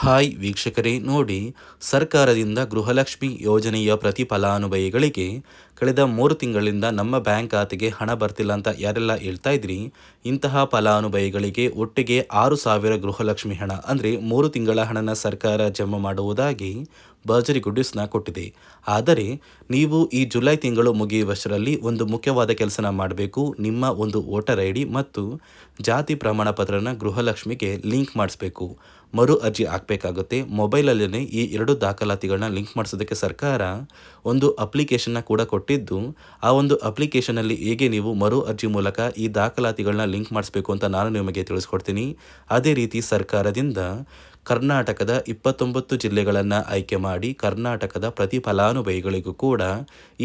Hi ವೀಕ್ಷಕರೇ, ನೋಡಿ, ಸರ್ಕಾರದಿಂದ ಗೃಹಲಕ್ಷ್ಮಿ ಯೋಜನೆಯ ಪ್ರತಿ ಫಲಾನುಭವಿಗಳಿಗೆ ಕಳೆದ 3 ತಿಂಗಳಿಂದ ನಮ್ಮ ಬ್ಯಾಂಕ್ ಖಾತೆಗೆ ಹಣ ಬರ್ತಿಲ್ಲ ಅಂತ ಯಾರೆಲ್ಲ ಹೇಳ್ತಾ ಇದ್ರಿ, ಇಂತಹ ಫಲಾನುಭವಿಗಳಿಗೆ ಒಟ್ಟಿಗೆ 6,000 ಗೃಹಲಕ್ಷ್ಮಿ ಹಣ ಅಂದರೆ 3 ತಿಂಗಳ ಹಣನ ಸರ್ಕಾರ ಜಮಾ ಮಾಡುವುದಾಗಿ ಭರ್ಜರಿ ಗುಡ್ಡಿಸ್ನ ಕೊಟ್ಟಿದೆ. ಆದರೆ ನೀವು ಈ ಜುಲೈ ತಿಂಗಳು ಮುಗಿಯುವಷ್ಟರಲ್ಲಿ ಒಂದು ಮುಖ್ಯವಾದ ಕೆಲಸನ ಮಾಡಬೇಕು. ನಿಮ್ಮ ಒಂದು ವೋಟರ್ ಐ ಡಿ ಮತ್ತು ಜಾತಿ ಪ್ರಮಾಣ ಪತ್ರನ ಗೃಹಲಕ್ಷ್ಮಿಗೆ ಲಿಂಕ್ ಮಾಡಿಸ್ಬೇಕು. ಮರು ಅರ್ಜಿ ಹಾಕಬೇಕಾಗುತ್ತೆ. ಮೊಬೈಲಲ್ಲೇ ಈ 2 ದಾಖಲಾತಿಗಳನ್ನ ಲಿಂಕ್ ಮಾಡಿಸೋದಕ್ಕೆ ಸರ್ಕಾರ ಒಂದು ಅಪ್ಲಿಕೇಶನ್ನ ಕೂಡ ಕೊಟ್ಟಿದ್ದು, ಆ ಒಂದು ಅಪ್ಲಿಕೇಶನಲ್ಲಿ ಹೇಗೆ ನೀವು ಮರು ಅರ್ಜಿ ಮೂಲಕ ಈ ದಾಖಲಾತಿಗಳನ್ನ ಲಿಂಕ್ ಮಾಡಿಸ್ಬೇಕು ಅಂತ ನಾನು ನಿಮಗೆ ತಿಳಿಸ್ಕೊಡ್ತೀನಿ. ಅದೇ ರೀತಿ ಸರ್ಕಾರದಿಂದ ಕರ್ನಾಟಕದ 29 ಜಿಲ್ಲೆಗಳನ್ನು ಆಯ್ಕೆ ಮಾಡಿ ಕರ್ನಾಟಕದ ಪ್ರತಿ ಫಲಾನುಭವಿಗಳಿಗೂ ಕೂಡ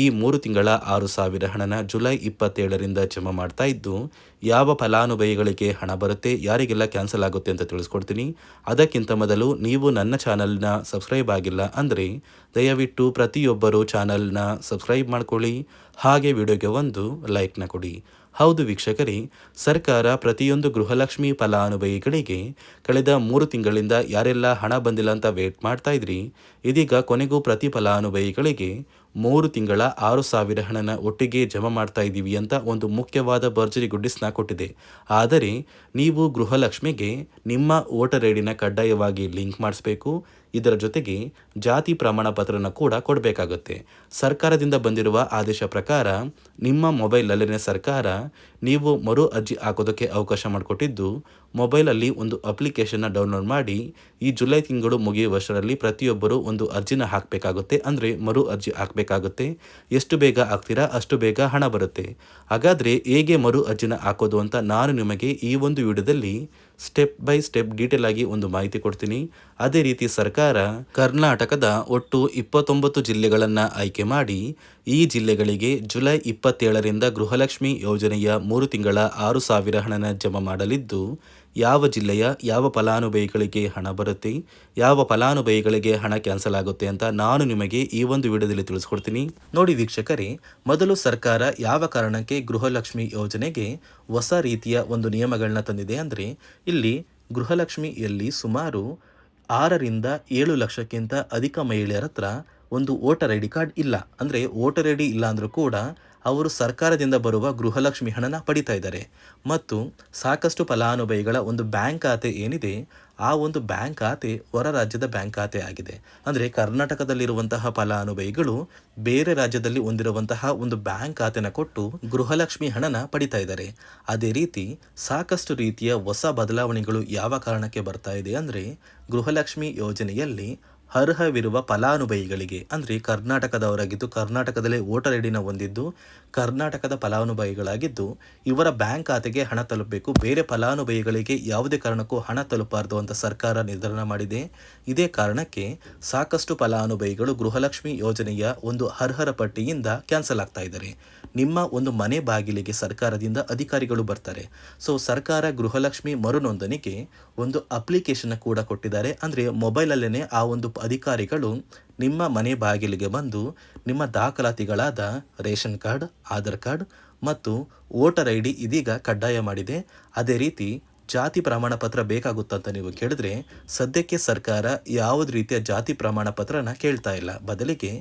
ಈ 3 ತಿಂಗಳ 6,000 ಹಣನ ಜುಲೈ 27ರಿಂದ ಜಮಾ ಮಾಡ್ತಾ ಇದ್ದು, ಯಾವ ಫಲಾನುಭವಿಗಳಿಗೆ ಹಣ ಬರುತ್ತೆ, ಯಾರಿಗೆಲ್ಲ ಕ್ಯಾನ್ಸಲ್ ಆಗುತ್ತೆ ಅಂತ ತಿಳಿಸ್ಕೊಡ್ತೀನಿ. ಅದಕ್ಕಿಂತ ಮೊದಲು ನೀವು ನನ್ನ ಚಾನಲ್ನ ಸಬ್ಸ್ಕ್ರೈಬ್ ಆಗಿಲ್ಲ ಅಂದರೆ ದಯವಿಟ್ಟು ಪ್ರತಿಯೊಬ್ಬರು ಚಾನಲ್ನ ಸಬ್ಸ್ಕ್ರೈಬ್ ಮಾಡ್ಕೊಳ್ಳಿ, ಹಾಗೆ ವಿಡಿಯೋಗೆ ಒಂದು ಲೈಕ್ನ ಕೊಡಿ. ಹೌದು ವೀಕ್ಷಕರೇ, ಸರ್ಕಾರ ಪ್ರತಿಯೊಂದು ಗೃಹಲಕ್ಷ್ಮಿ ಫಲಾನುಭವಿಗಳಿಗೆ ಕಳೆದ 3 ತಿಂಗಳಿಂದ ಯಾರೆಲ್ಲ ಹಣ ಬಂದಿಲ್ಲ ಅಂತ ವೇಟ್ ಮಾಡ್ತಾ ಇದ್ರಿ, ಇದೀಗ ಕೊನೆಗೂ ಪ್ರತಿ ಫಲಾನುಭವಿಗಳಿಗೆ 3 ತಿಂಗಳ 6,000 ಹಣನ ಒಟ್ಟಿಗೆ ಜಮಾ ಮಾಡ್ತಾ ಇದ್ದೀವಿ ಅಂತ ಒಂದು ಮುಖ್ಯವಾದ ಭರ್ಜರಿ ಗುಡ್ಡಿಸ್ನ ಕೊಟ್ಟಿದೆ. ಆದರೆ ನೀವು ಗೃಹಲಕ್ಷ್ಮಿಗೆ ನಿಮ್ಮ ವೋಟರ್ ಐ ಡಿನ ಕಡ್ಡಾಯವಾಗಿ ಲಿಂಕ್ ಮಾಡಿಸ್ಬೇಕು. ಇದರ ಜೊತೆಗೆ ಜಾತಿ ಪ್ರಮಾಣ ಪತ್ರನ ಕೂಡ ಕೊಡಬೇಕಾಗುತ್ತೆ. ಸರ್ಕಾರದಿಂದ ಬಂದಿರುವ ಆದೇಶ ಪ್ರಕಾರ ನಿಮ್ಮ ಮೊಬೈಲಲ್ಲೇ ಸರ್ಕಾರ ನೀವು ಮರು ಅರ್ಜಿ ಹಾಕೋದಕ್ಕೆ ಅವಕಾಶ ಮಾಡಿಕೊಟ್ಟಿದ್ದು, ಮೊಬೈಲಲ್ಲಿ ಒಂದು ಅಪ್ಲಿಕೇಶನ್ನ ಡೌನ್ಲೋಡ್ ಮಾಡಿ ಈ ಜುಲೈ ತಿಂಗಳು ಮುಗಿಯುವಷ್ಟರಲ್ಲಿ ಪ್ರತಿಯೊಬ್ಬರು ಒಂದು ಅರ್ಜಿನ ಹಾಕಬೇಕಾಗುತ್ತೆ. ಅಂದರೆ ಮರು ಅರ್ಜಿ ಹಾಕಬೇಕಾಗುತ್ತೆ. ಎಷ್ಟು ಬೇಗ ಹಾಕ್ತೀರಾ ಅಷ್ಟು ಬೇಗ ಹಣ ಬರುತ್ತೆ. ಹಾಗಾದರೆ ಹೇಗೆ ಮರು ಅರ್ಜಿನ ಹಾಕೋದು ಅಂತ ನಾನು ನಿಮಗೆ ಈ ಒಂದು ವಿಡಿಯೋದಲ್ಲಿ ಸ್ಟೆಪ್ ಬೈ ಸ್ಟೆಪ್ ಡೀಟೇಲ್ ಆಗಿ ಒಂದು ಮಾಹಿತಿ ಕೊಡ್ತೀನಿ. ಅದೇ ರೀತಿ ಸರ್ಕಾರ ಕರ್ನಾಟಕದ ಒಟ್ಟು 29 ಜಿಲ್ಲೆಗಳನ್ನು ಆಯ್ಕೆ ಮಾಡಿ ಈ ಜಿಲ್ಲೆಗಳಿಗೆ ಜುಲೈ 27ರಿಂದ ಗೃಹಲಕ್ಷ್ಮಿ ಯೋಜನೆಯ 3 ತಿಂಗಳ 6,000 ಹಣನ ಜಮಾ ಮಾಡಲಿದ್ದು, ಯಾವ ಜಿಲ್ಲೆಯ ಯಾವ ಫಲಾನುಭವಿಗಳಿಗೆ ಹಣ ಬರುತ್ತೆ, ಯಾವ ಫಲಾನುಭವಿಗಳಿಗೆ ಹಣ ಕ್ಯಾನ್ಸಲ್ ಆಗುತ್ತೆ ಅಂತ ನಾನು ನಿಮಗೆ ಈ ಒಂದು ವಿಡಿಯೋದಲ್ಲಿ ತಿಳಿಸ್ಕೊಡ್ತೀನಿ. ನೋಡಿ ವೀಕ್ಷಕರೇ, ಮೊದಲು ಸರ್ಕಾರ ಯಾವ ಕಾರಣಕ್ಕೆ ಗೃಹಲಕ್ಷ್ಮಿ ಯೋಜನೆಗೆ ಹೊಸ ರೀತಿಯ ಒಂದು ನಿಯಮಗಳನ್ನ ತಂದಿದೆ ಅಂದರೆ, ಇಲ್ಲಿ ಗೃಹಲಕ್ಷ್ಮಿಯಲ್ಲಿ ಸುಮಾರು 6ರಿಂದ 7 ಲಕ್ಷಕ್ಕಿಂತ ಅಧಿಕ ಮಹಿಳೆಯರ ಹತ್ರ ಒಂದು ವೋಟರ್ ಐ ಡಿ ಕಾರ್ಡ್ ಇಲ್ಲ. ಅಂದರೆ ವೋಟರ್ ಐ ಡಿ ಇಲ್ಲ ಅಂದರೂ ಕೂಡ ಅವರು ಸರ್ಕಾರದಿಂದ ಬರುವ ಗೃಹಲಕ್ಷ್ಮಿ ಹಣನ ಪಡಿತಾ ಇದ್ದಾರೆ. ಮತ್ತು ಸಾಕಷ್ಟು ಫಲಾನುಭವಿಗಳ ಒಂದು ಬ್ಯಾಂಕ್ ಖಾತೆ ಏನಿದೆ, ಆ ಒಂದು ಬ್ಯಾಂಕ್ ಖಾತೆ ಹೊರ ರಾಜ್ಯದ ಬ್ಯಾಂಕ್ ಖಾತೆ ಆಗಿದೆ. ಅಂದರೆ ಕರ್ನಾಟಕದಲ್ಲಿರುವಂತಹ ಫಲಾನುಭವಿಗಳು ಬೇರೆ ರಾಜ್ಯದಲ್ಲಿ ಹೊಂದಿರುವಂತಹ ಒಂದು ಬ್ಯಾಂಕ್ ಖಾತೆನ ಕೊಟ್ಟು ಗೃಹಲಕ್ಷ್ಮಿ ಹಣನ ಪಡಿತಾ ಇದ್ದಾರೆ. ಅದೇ ರೀತಿ ಸಾಕಷ್ಟು ರೀತಿಯ ಹೊಸ ಬದಲಾವಣೆಗಳು ಯಾವ ಕಾರಣಕ್ಕೆ ಬರ್ತಾ ಇದೆ ಅಂದರೆ, ಗೃಹಲಕ್ಷ್ಮಿ ಯೋಜನೆಯಲ್ಲಿ ಅರ್ಹವಿರುವ ಫಲಾನುಭವಿಗಳಿಗೆ ಅಂದರೆ ಕರ್ನಾಟಕದವರಾಗಿದ್ದು ಕರ್ನಾಟಕದಲ್ಲೇ ವೋಟರ್ ಐ ಡಿನ ಹೊಂದಿದ್ದು ಕರ್ನಾಟಕದ ಫಲಾನುಭವಿಗಳಾಗಿದ್ದು ಇವರ ಬ್ಯಾಂಕ್ ಖಾತೆಗೆ ಹಣ ತಲುಪಬೇಕು. ಬೇರೆ ಫಲಾನುಭವಿಗಳಿಗೆ ಯಾವುದೇ ಕಾರಣಕ್ಕೂ ಹಣ ತಲುಪಬಾರದು ಅಂತ ಸರ್ಕಾರ ನಿರ್ಧಾರ ಮಾಡಿದೆ. ಇದೇ ಕಾರಣಕ್ಕೆ ಸಾಕಷ್ಟು ಫಲಾನುಭವಿಗಳು ಗೃಹಲಕ್ಷ್ಮಿ ಯೋಜನೆಯ ಒಂದು ಅರ್ಹರ ಪಟ್ಟಿಯಿಂದ ಕ್ಯಾನ್ಸಲ್ ಆಗ್ತಾ ಇದ್ದಾರೆ. ನಿಮ್ಮ ಒಂದು ಮನೆ ಬಾಗಿಲಿಗೆ ಸರ್ಕಾರದಿಂದ ಅಧಿಕಾರಿಗಳು ಬರ್ತಾರೆ. ಸೊ ಸರ್ಕಾರ ಗೃಹಲಕ್ಷ್ಮಿ ಮರು ನೋಂದಣಿಗೆ ಒಂದು ಅಪ್ಲಿಕೇಶನ್ ಕೂಡ ಕೊಟ್ಟಿದ್ದಾರೆ. ಅಂದರೆ ಮೊಬೈಲಲ್ಲೇ ಆ ಒಂದು ಅಧಿಕಾರಿಗಳು ನಿಮ್ಮ ಮನೆ ಬಾಗಿಲಿಗೆ ಬಂದು ನಿಮ್ಮ ದಾಖಲಾತಿಗಳಾದ ರೇಷನ್ ಕಾರ್ಡ್, ಆಧಾರ್ ಕಾರ್ಡ್ ಮತ್ತು ವೋಟರ್ ಐ ಡಿ ಇದೀಗ ಕಡ್ಡಾಯ ಮಾಡಿದೆ. ಅದೇ ರೀತಿ ಜಾತಿ ಪ್ರಮಾಣ ಪತ್ರ ಬೇಕಾಗುತ್ತಂತ ನೀವು ಕೇಳಿದ್ರೆ, ಸದ್ಯಕ್ಕೆ ಸರ್ಕಾರ ಯಾವುದೇ ರೀತಿಯ ಜಾತಿ ಪ್ರಮಾಣ ಪತ್ರನ ಕೇಳ್ತಾ ಇಲ್ಲ. ಬದಲಿಗೆ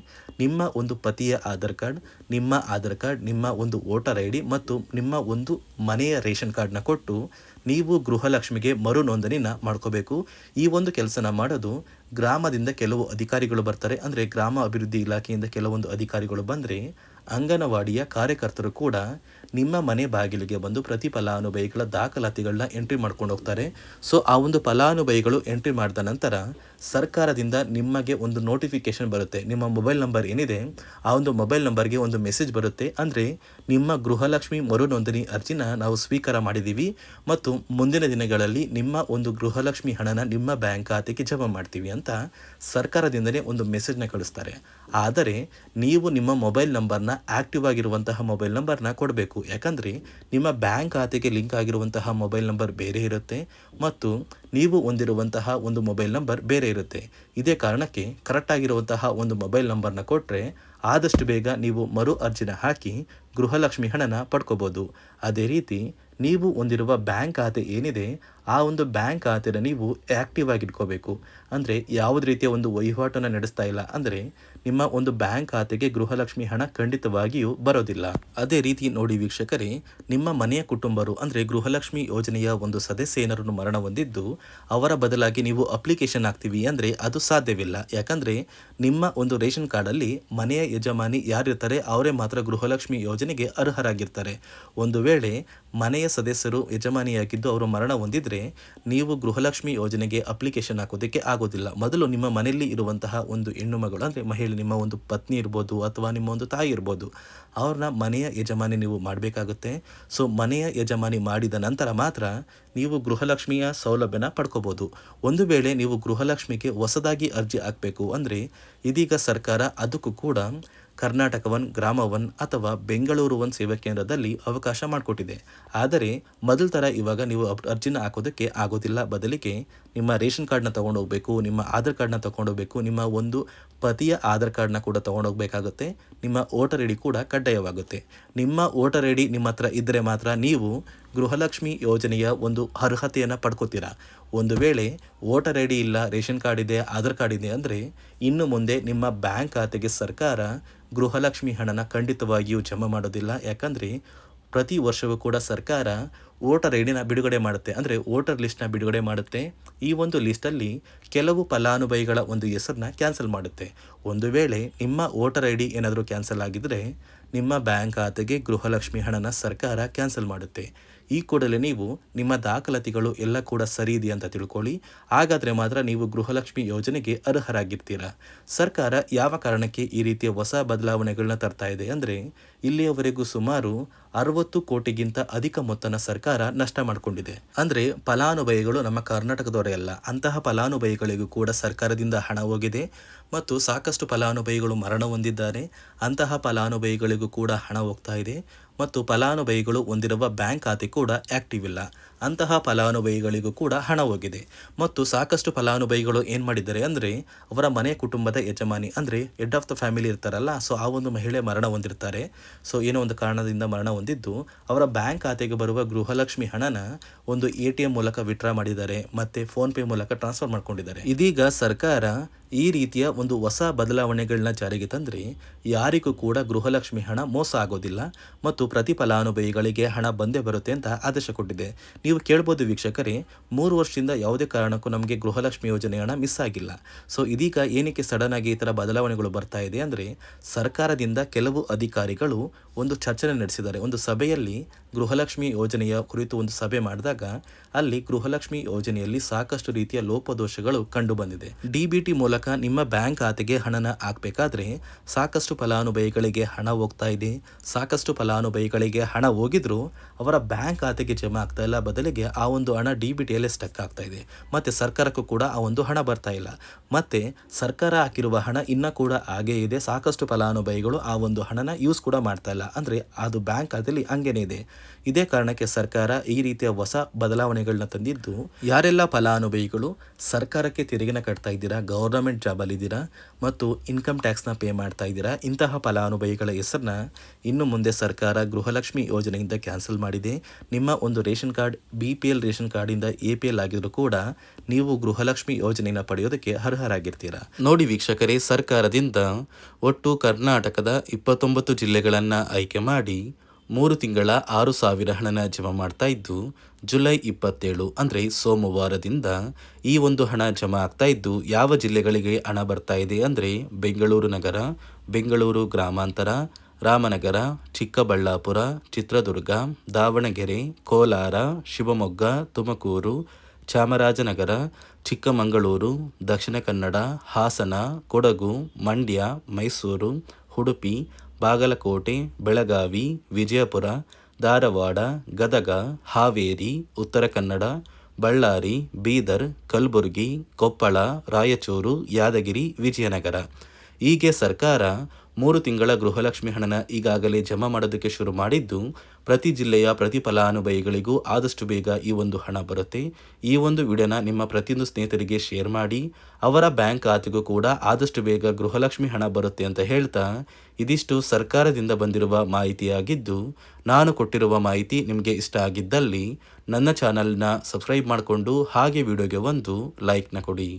ನಿಮ್ಮ ಒಂದು ಪತಿಯ ಆಧಾರ್ ಕಾರ್ಡ್, ನಿಮ್ಮ ಒಂದು ವೋಟರ್ ಐ ಡಿ ಮತ್ತು ನಿಮ್ಮ ಒಂದು ಮನೆಯ ರೇಷನ್ ಕಾರ್ಡ್ನ ಕೊಟ್ಟು ನೀವು ಗೃಹಲಕ್ಷ್ಮಿಗೆ ಮರು ನೋಂದಣಿನ ಮಾಡ್ಕೋಬೇಕು. ಈ ಒಂದು ಕೆಲಸನ ಮಾಡೋದು ಗ್ರಾಮದಿಂದ ಕೆಲವು ಅಧಿಕಾರಿಗಳು ಬರ್ತಾರೆ. ಅಂದರೆ ಗ್ರಾಮ ಅಭಿವೃದ್ಧಿ ಇಲಾಖೆಯಿಂದ ಕೆಲವೊಂದು ಅಧಿಕಾರಿಗಳು ಬಂದರೆ ಅಂಗನವಾಡಿಯ ಕಾರ್ಯಕರ್ತರು ಕೂಡ ನಿಮ್ಮ ಮನೆ ಬಾಗಿಲಿಗೆ ಬಂದು ಪ್ರತಿ ಫಲಾನುಭವಿಗಳ ದಾಖಲಾತಿಗಳನ್ನ ಎಂಟ್ರಿ ಮಾಡ್ಕೊಂಡು ಹೋಗ್ತಾರೆ. ಸೊ ಆ ಒಂದು ಫಲಾನುಭವಿಗಳು ಎಂಟ್ರಿ ಮಾಡಿದ ನಂತರ ಸರ್ಕಾರದಿಂದ ನಿಮಗೆ ಒಂದು ನೋಟಿಫಿಕೇಶನ್ ಬರುತ್ತೆ. ನಿಮ್ಮ ಮೊಬೈಲ್ ನಂಬರ್ ಏನಿದೆ ಆ ಒಂದು ಮೊಬೈಲ್ ನಂಬರ್ಗೆ ಒಂದು ಮೆಸೇಜ್ ಬರುತ್ತೆ. ಅಂದರೆ ನಿಮ್ಮ ಗೃಹಲಕ್ಷ್ಮಿ ಮರು ನೋಂದಣಿ ಅರ್ಜಿನ ನಾವು ಸ್ವೀಕಾರ ಮಾಡಿದ್ದೀವಿ ಮತ್ತು ಮುಂದಿನ ದಿನಗಳಲ್ಲಿ ನಿಮ್ಮ ಒಂದು ಗೃಹಲಕ್ಷ್ಮಿ ಹಣನ ನಿಮ್ಮ ಬ್ಯಾಂಕ್ ಖಾತೆಗೆ ಜಮಾ ಮಾಡ್ತೀವಿ ಅಂತ ಸರ್ಕಾರದಿಂದಲೇ ಒಂದು ಮೆಸೇಜ್ನ ಕಳಿಸ್ತಾರೆ. ಆದರೆ ನೀವು ನಿಮ್ಮ ಮೊಬೈಲ್ ನಂಬರ್ನ ಆಕ್ಟಿವ್ ಆಗಿರುವಂತಹ ಮೊಬೈಲ್ ನಂಬರ್ನ ಕೊಡಬೇಕು. ಯಾಕಂದರೆ ನಿಮ್ಮ ಬ್ಯಾಂಕ್ ಖಾತೆಗೆ ಲಿಂಕ್ ಆಗಿರುವಂತಹ ಮೊಬೈಲ್ ನಂಬರ್ ಬೇರೆ ಇರುತ್ತೆ ಮತ್ತು ನೀವು ಹೊಂದಿರುವಂತಹ ಒಂದು ಮೊಬೈಲ್ ನಂಬರ್ ಬೇರೆ ಇರುತ್ತೆ. ಇದೇ ಕಾರಣಕ್ಕೆ ಕರೆಕ್ಟ್ ಆಗಿರುವಂತಹ ಒಂದು ಮೊಬೈಲ್ ನಂಬರ್ನ ಕೊಟ್ಟರೆ ಆದಷ್ಟು ಬೇಗ ನೀವು ಮರು ಅರ್ಜಿನ ಹಾಕಿ ಗೃಹಲಕ್ಷ್ಮಿ ಹಣನ ಪಡ್ಕೋಬೋದು. ಅದೇ ರೀತಿ ನೀವು ಹೊಂದಿರುವ ಬ್ಯಾಂಕ್ ಖಾತೆ ಏನಿದೆ ಆ ಒಂದು ಬ್ಯಾಂಕ್ ಖಾತೆನ ನೀವು ಆ್ಯಕ್ಟಿವ್ ಆಗಿ ಇಟ್ಕೋಬೇಕು. ಅಂದರೆ ಯಾವುದೇ ರೀತಿಯ ಒಂದು ವಹಿವಾಟನ್ನು ನಡೆಸ್ತಾ ಇಲ್ಲ ಅಂದರೆ ನಿಮ್ಮ ಒಂದು ಬ್ಯಾಂಕ್ ಖಾತೆಗೆ ಗೃಹಲಕ್ಷ್ಮಿ ಹಣ ಖಂಡಿತವಾಗಿಯೂ ಬರೋದಿಲ್ಲ. ಅದೇ ರೀತಿ ನೋಡಿ ವೀಕ್ಷಕರೇ, ನಿಮ್ಮ ಮನೆಯ ಕುಟುಂಬರು ಅಂದರೆ ಗೃಹಲಕ್ಷ್ಮಿ ಯೋಜನೆಯ ಒಂದು ಸದಸ್ಯ ಏನಾರು ಮರಣ ಹೊಂದಿದ್ದು ಅವರ ಬದಲಾಗಿ ನೀವು ಅಪ್ಲಿಕೇಶನ್ ಹಾಕ್ತೀವಿ ಅಂದರೆ ಅದು ಸಾಧ್ಯವಿಲ್ಲ. ಯಾಕಂದರೆ ನಿಮ್ಮ ಒಂದು ರೇಷನ್ ಕಾರ್ಡಲ್ಲಿ ಮನೆಯ ಯಜಮಾನಿ ಯಾರಿರ್ತಾರೆ ಅವರೇ ಮಾತ್ರ ಗೃಹಲಕ್ಷ್ಮಿ ಯೋಜನೆಗೆ ಅರ್ಹರಾಗಿರ್ತಾರೆ. ಒಂದು ವೇಳೆ ಮನೆಯ ಸದಸ್ಯರು ಯಜಮಾನಿಯಾಗಿದ್ದು ಅವರು ಮರಣ ಹೊಂದಿದ್ರೆ ನೀವು ಗೃಹಲಕ್ಷ್ಮಿ ಯೋಜನೆಗೆ ಅಪ್ಲಿಕೇಶನ್ ಹಾಕೋದಕ್ಕೆ ಆಗೋದಿಲ್ಲ. ಮೊದಲು ನಿಮ್ಮ ಮನೆಯಲ್ಲಿ ಇರುವಂತಹ ಒಂದು ಹೆಣ್ಣು ಮಗಳು ಅಂದರೆ ಮಹಿಳೆ, ನಿಮ್ಮ ಒಂದು ಪತ್ನಿ ಇರ್ಬೋದು ಅಥವಾ ನಿಮ್ಮ ಒಂದು ತಾಯಿ ಇರ್ಬೋದು, ಅವ್ರನ್ನ ಮನೆಯ ಯಜಮಾನಿ ನೀವು ಮಾಡಬೇಕಾಗುತ್ತೆ. ಸೊ ಮನೆಯ ಯಜಮಾನಿ ಮಾಡಿದ ನಂತರ ಮಾತ್ರ ನೀವು ಗೃಹಲಕ್ಷ್ಮಿಯ ಸೌಲಭ್ಯನ ಪಡ್ಕೋಬೋದು. ಒಂದು ವೇಳೆ ನೀವು ಗೃಹಲಕ್ಷ್ಮಿಗೆ ಹೊಸದಾಗಿ ಅರ್ಜಿ ಹಾಕಬೇಕು ಅಂದರೆ ಇದೀಗ ಸರ್ಕಾರ ಅದಕ್ಕೂ ಕೂಡ ಕರ್ನಾಟಕ ಒನ್, ಗ್ರಾಮ ಒನ್ ಅಥವಾ ಬೆಂಗಳೂರು ಒನ್ ಸೇವಾ ಕೇಂದ್ರದಲ್ಲಿ ಅವಕಾಶ ಮಾಡಿಕೊಟ್ಟಿದೆ. ಆದರೆ ಮೊದಲ ಥರ ಇವಾಗ ನೀವು ಅರ್ಜಿನ ಹಾಕೋದಕ್ಕೆ ಆಗೋದಿಲ್ಲ. ಬದಲಿಗೆ ನಿಮ್ಮ ರೇಷನ್ ಕಾರ್ಡ್ನ ತೊಗೊಂಡೋಗ್ಬೇಕು, ನಿಮ್ಮ ಆಧಾರ್ ಕಾರ್ಡ್ನ ತೊಗೊಂಡೋಗ್ಬೇಕು, ನಿಮ್ಮ ಒಂದು ಪತಿಯ ಆಧಾರ್ ಕಾರ್ಡ್ನ ಕೂಡ ತೊಗೊಂಡೋಗ್ಬೇಕಾಗುತ್ತೆ, ನಿಮ್ಮ ವೋಟರ್ ಐ ಡಿ ಕೂಡ ಕಡ್ಡಾಯವಾಗುತ್ತೆ. ನಿಮ್ಮ ವೋಟರ್ ಐ ಡಿ ನಿಮ್ಮ ಹತ್ರ ಇದ್ದರೆ ಮಾತ್ರ ನೀವು ಗೃಹಲಕ್ಷ್ಮಿ ಯೋಜನೆಯ ಒಂದು ಅರ್ಹತೆಯನ್ನು ಪಡ್ಕೋತೀರಾ. ಒಂದು ವೇಳೆ ವೋಟರ್ ಐ ಡಿ ಇಲ್ಲ, ರೇಷನ್ ಕಾರ್ಡ್ ಇದೆ, ಆಧಾರ್ ಕಾರ್ಡ್ ಇದೆ ಅಂದರೆ ಇನ್ನು ಮುಂದೆ ನಿಮ್ಮ ಬ್ಯಾಂಕ್ ಖಾತೆಗೆ ಸರ್ಕಾರ ಗೃಹಲಕ್ಷ್ಮಿ ಹಣನ ಖಂಡಿತವಾಗಿಯೂ ಜಮಾ ಮಾಡೋದಿಲ್ಲ. ಯಾಕಂದರೆ ಪ್ರತಿ ವರ್ಷವೂ ಕೂಡ ಸರ್ಕಾರ ವೋಟರ್ ಐ ಡಿನ ಬಿಡುಗಡೆ ಮಾಡುತ್ತೆ, ಅಂದರೆ ವೋಟರ್ ಲಿಸ್ಟ್ನ ಬಿಡುಗಡೆ ಮಾಡುತ್ತೆ. ಈ ಒಂದು ಲಿಸ್ಟಲ್ಲಿ ಕೆಲವು ಫಲಾನುಭವಿಗಳ ಒಂದು ಹೆಸರನ್ನ ಕ್ಯಾನ್ಸಲ್ ಮಾಡುತ್ತೆ. ಒಂದು ವೇಳೆ ನಿಮ್ಮ ವೋಟರ್ ಐ ಡಿ ಏನಾದರೂ ಕ್ಯಾನ್ಸಲ್ ಆಗಿದ್ದರೆ ನಿಮ್ಮ ಬ್ಯಾಂಕ್ ಖಾತೆಗೆ ಗೃಹಲಕ್ಷ್ಮಿ ಹಣನ ಸರ್ಕಾರ ಕ್ಯಾನ್ಸಲ್ ಮಾಡುತ್ತೆ. ಈ ಕೂಡಲೇ ನೀವು ನಿಮ್ಮ ದಾಖಲಾತಿಗಳು ಎಲ್ಲ ಕೂಡ ಸರಿ ಇದೆ ಅಂತ ತಿಳ್ಕೊಳ್ಳಿ. ಹಾಗಾದರೆ ಮಾತ್ರ ನೀವು ಗೃಹಲಕ್ಷ್ಮಿ ಯೋಜನೆಗೆ ಅರ್ಹರಾಗಿರ್ತೀರ. ಸರ್ಕಾರ ಯಾವ ಕಾರಣಕ್ಕೆ ಈ ರೀತಿಯ ಹೊಸ ಬದಲಾವಣೆಗಳನ್ನ ತರ್ತಾ ಇದೆ ಅಂದರೆ ಇಲ್ಲಿಯವರೆಗೂ ಸುಮಾರು 60 ಕೋಟಿಗಿಂತ ಅಧಿಕ ಮೊತ್ತನ ಸರ್ಕಾರ ನಷ್ಟ ಮಾಡಿಕೊಂಡಿದೆ. ಅಂದರೆ ಫಲಾನುಭವಿಗಳು ನಮ್ಮ ಕರ್ನಾಟಕದವರೇ ಅಲ್ಲ, ಅಂತಹ ಫಲಾನುಭವಿಗಳಿಗೂ ಕೂಡ ಸರ್ಕಾರದಿಂದ ಹಣ ಹೋಗಿದೆ ಮತ್ತು ಸಾಕಷ್ಟು ಫಲಾನುಭವಿಗಳು ಮರಣ ಹೊಂದಿದ್ದಾರೆ. ಅಂತಹ ಫಲಾನುಭವಿಗಳಿಗೂ ಕೂಡ ಹಣ ಹೋಗ್ತಾ ಇದೆ ಮತ್ತು ಫಲಾನುಭವಿಗಳು ಹೊಂದಿರುವ ಬ್ಯಾಂಕ್ ಖಾತೆ ಕೂಡ ಆ್ಯಕ್ಟಿವ್ ಇಲ್ಲ. ಅಂತಹ ಫಲಾನುಭವಿಗಳಿಗೂ ಕೂಡ ಹಣ ಹೋಗಿದೆ ಮತ್ತು ಸಾಕಷ್ಟು ಫಲಾನುಭವಿಗಳು ಏನು ಮಾಡಿದ್ದಾರೆ ಅಂದರೆ ಅವರ ಮನೆ ಕುಟುಂಬದ ಯಜಮಾನಿ ಅಂದರೆ ಹೆಡ್ ಆಫ್ ದ ಫ್ಯಾಮಿಲಿ ಇರ್ತಾರಲ್ಲ, ಸೊ ಆ ಒಂದು ಮಹಿಳೆ ಮರಣ ಹೊಂದಿರ್ತಾರೆ. ಸೊ ಏನೋ ಒಂದು ಕಾರಣದಿಂದ ಮರಣ ಹೊಂದಿದ್ದು ಅವರ ಬ್ಯಾಂಕ್ ಖಾತೆಗೆ ಬರುವ ಗೃಹಲಕ್ಷ್ಮಿ ಹಣನ ಒಂದು ATM ಮೂಲಕ ವಿತ್ಡ್ರಾ ಮಾಡಿದ್ದಾರೆ ಮತ್ತು ಫೋನ್ಪೇ ಮೂಲಕ ಟ್ರಾನ್ಸ್ಫರ್ ಮಾಡ್ಕೊಂಡಿದ್ದಾರೆ. ಇದೀಗ ಸರ್ಕಾರ ಈ ರೀತಿಯ ಒಂದು ಹೊಸ ಬದಲಾವಣೆಗಳನ್ನ ಜಾರಿಗೆ ತಂದರೆ ಯಾರಿಗೂ ಕೂಡ ಗೃಹಲಕ್ಷ್ಮಿ ಹಣ ಮೋಸ ಆಗೋದಿಲ್ಲ ಮತ್ತು ಪ್ರತಿ ಫಲಾನುಭವಿಗಳಿಗೆ ಹಣ ಬಂದೇ ಬರುತ್ತೆ ಅಂತ ಆದೇಶ ಕೊಟ್ಟಿದೆ. ನೀವು ಕೇಳ್ಬೋದು ವೀಕ್ಷಕರೇ, 3 ವರ್ಷದಿಂದ ಯಾವುದೇ ಕಾರಣಕ್ಕೂ ನಮಗೆ ಗೃಹಲಕ್ಷ್ಮಿ ಯೋಜನೆ ಹಣ ಮಿಸ್ ಆಗಿಲ್ಲ. ಸೊ ಇದೀಗ ಏನಕ್ಕೆ ಸಡನ್ ಆಗಿ ಈ ಥರ ಬದಲಾವಣೆಗಳು ಬರ್ತಾ ಇದೆ ಅಂದರೆ ಸರ್ಕಾರದಿಂದ ಕೆಲವು ಅಧಿಕಾರಿಗಳು ಒಂದು ಚರ್ಚೆ ನಡೆಸಿದ್ದಾರೆ. ಒಂದು ಸಭೆಯಲ್ಲಿ ಗೃಹಲಕ್ಷ್ಮಿ ಯೋಜನೆಯ ಕುರಿತು ಒಂದು ಸಭೆ ಮಾಡಿದಾಗ ಅಲ್ಲಿ ಗೃಹಲಕ್ಷ್ಮಿ ಯೋಜನೆಯಲ್ಲಿ ಸಾಕಷ್ಟು ರೀತಿಯ ಲೋಪದೋಷಗಳು ಕಂಡು ಬಂದಿದೆ. DBT ಮೂಲಕ ನಿಮ್ಮ ಬ್ಯಾಂಕ್ ಖಾತೆಗೆ ಹಣನ ಹಾಕಬೇಕಾದ್ರೆ ಸಾಕಷ್ಟು ಫಲಾನುಭವಿಗಳಿಗೆ ಹಣ ಹೋಗ್ತಾ ಇದೆ. ಸಾಕಷ್ಟು ಫಲಾನುಭವಿಗಳಿಗೆ ಹಣ ಹೋಗಿದ್ರು ಅವರ ಬ್ಯಾಂಕ್ ಖಾತೆಗೆ ಜಮಾ ಆಗ್ತಾ ಇಲ್ಲ, ಬದಲಿಗೆ ಆ ಒಂದು ಹಣ DBTಯಲ್ಲೇ ಸ್ಟಕ್ ಆಗ್ತಾ ಇದೆ. ಮತ್ತು ಸರ್ಕಾರಕ್ಕೂ ಕೂಡ ಆ ಒಂದು ಹಣ ಬರ್ತಾ ಇಲ್ಲ. ಮತ್ತು ಸರ್ಕಾರ ಹಾಕಿರುವ ಹಣ ಇನ್ನೂ ಕೂಡ ಹಾಗೇ ಇದೆ. ಸಾಕಷ್ಟು ಫಲಾನುಭವಿಗಳು ಆ ಒಂದು ಹಣನ ಯೂಸ್ ಕೂಡ ಮಾಡ್ತಾ ಇಲ್ಲ, ಅಂದರೆ ಅದು ಬ್ಯಾಂಕ್ ಖಾತೆಯಲ್ಲಿ ಹಂಗೇನೆ ಇದೆ. ಇದೇ ಕಾರಣಕ್ಕೆ ಸರ್ಕಾರ ಈ ರೀತಿಯ ಹೊಸ ಬದಲಾವಣೆಗಳನ್ನ ತಂದಿದ್ದು, ಯಾರೆಲ್ಲ ಫಲಾನುಭವಿಗಳು ಸರ್ಕಾರಕ್ಕೆ ತೆರಿಗೆನ ಕಟ್ತಾ ಇದ್ದೀರಾ, ಗೌರ್ನಮೆಂಟ್ ಜಾಬಲ್ಲಿದ್ದೀರಾ ಮತ್ತು ಇನ್ಕಮ್ ಟ್ಯಾಕ್ಸ್ನ ಪೇ ಮಾಡ್ತಾ ಇದ್ದೀರಾ, ಇಂತಹ ಫಲಾನುಭವಿಗಳ ಹೆಸರನ್ನ ಇನ್ನು ಮುಂದೆ ಸರ್ಕಾರ ಗೃಹಲಕ್ಷ್ಮಿ ಯೋಜನೆಯಿಂದ ಕ್ಯಾನ್ಸಲ್ ಮಾಡಿದೆ. ನಿಮ್ಮ ಒಂದು ರೇಷನ್ ಕಾರ್ಡ್ BPL ರೇಷನ್ ಕಾರ್ಡಿಂದ APL ಆಗಿದ್ರು ಕೂಡ ನೀವು ಗೃಹಲಕ್ಷ್ಮಿ ಯೋಜನೆಯನ್ನು ಪಡೆಯೋದಕ್ಕೆ ಅರ್ಹರಾಗಿರ್ತೀರಾ. ನೋಡಿ ವೀಕ್ಷಕರೇ, ಸರ್ಕಾರದಿಂದ ಒಟ್ಟು ಕರ್ನಾಟಕದ 29 ಜಿಲ್ಲೆಗಳನ್ನು ಆಯ್ಕೆ ಮಾಡಿ 3 ತಿಂಗಳ 6,000 ಹಣನ ಜಮಾ ಮಾಡ್ತಾ ಇದ್ದು ಜುಲೈ 27 ಅಂದರೆ ಸೋಮವಾರದಿಂದ ಈ ಒಂದು ಹಣ ಜಮಾ ಆಗ್ತಾ ಇದ್ದು ಯಾವ ಜಿಲ್ಲೆಗಳಿಗೆ ಹಣ ಬರ್ತಾ ಇದೆ ಅಂದರೆ ಬೆಂಗಳೂರು ನಗರ, ಬೆಂಗಳೂರು ಗ್ರಾಮಾಂತರ, ರಾಮನಗರ, ಚಿಕ್ಕಬಳ್ಳಾಪುರ, ಚಿತ್ರದುರ್ಗ, ದಾವಣಗೆರೆ, ಕೋಲಾರ, ಶಿವಮೊಗ್ಗ, ತುಮಕೂರು, ಚಾಮರಾಜನಗರ, ಚಿಕ್ಕಮಗಳೂರು, ದಕ್ಷಿಣ ಕನ್ನಡ, ಹಾಸನ, ಕೊಡಗು, ಮಂಡ್ಯ, ಮೈಸೂರು, ಉಡುಪಿ, ಬಾಗಲಕೋಟೆ, ಬೆಳಗಾವಿ, ವಿಜಯಪುರ, ಧಾರವಾಡ, ಗದಗ, ಹಾವೇರಿ, ಉತ್ತರ ಕನ್ನಡ, ಬಳ್ಳಾರಿ, ಬೀದರ್, ಕಲಬುರಗಿ, ಕೊಪ್ಪಳ, ರಾಯಚೂರು, ಯಾದಗಿರಿ, ವಿಜಯನಗರ ಹೀಗೆ ಸರ್ಕಾರ 3 ತಿಂಗಳ ಗೃಹಲಕ್ಷ್ಮಿ ಹಣನ ಈಗಾಗಲೇ ಜಮಾ ಮಾಡೋದಕ್ಕೆ ಶುರು ಮಾಡಿದ್ದು, ಪ್ರತಿ ಜಿಲ್ಲೆಯ ಪ್ರತಿ ಫಲಾನುಭವಿಗಳಿಗೂ ಆದಷ್ಟು ಬೇಗ ಈ ಒಂದು ಹಣ ಬರುತ್ತೆ. ಈ ಒಂದು ವಿಡಿಯೋನ ನಿಮ್ಮ ಪ್ರತಿಯೊಂದು ಸ್ನೇಹಿತರಿಗೆ ಶೇರ್ ಮಾಡಿ, ಅವರ ಬ್ಯಾಂಕ್ ಖಾತೆಗೂ ಕೂಡ ಆದಷ್ಟು ಬೇಗ ಗೃಹಲಕ್ಷ್ಮಿ ಹಣ ಬರುತ್ತೆ ಅಂತ ಹೇಳ್ತಾ, ಇದಿಷ್ಟು ಸರ್ಕಾರದಿಂದ ಬಂದಿರುವ ಮಾಹಿತಿಯಾಗಿದ್ದು, ನಾನು ಕೊಟ್ಟಿರುವ ಮಾಹಿತಿ ನಿಮಗೆ ಇಷ್ಟ ಆಗಿದ್ದಲ್ಲಿ ನನ್ನ ಚಾನಲ್ನ ಸಬ್ಸ್ಕ್ರೈಬ್ ಮಾಡಿಕೊಂಡು ಹಾಗೆ ವಿಡಿಯೋಗೆ ಒಂದು ಲೈಕ್ನ ಕೊಡಿ.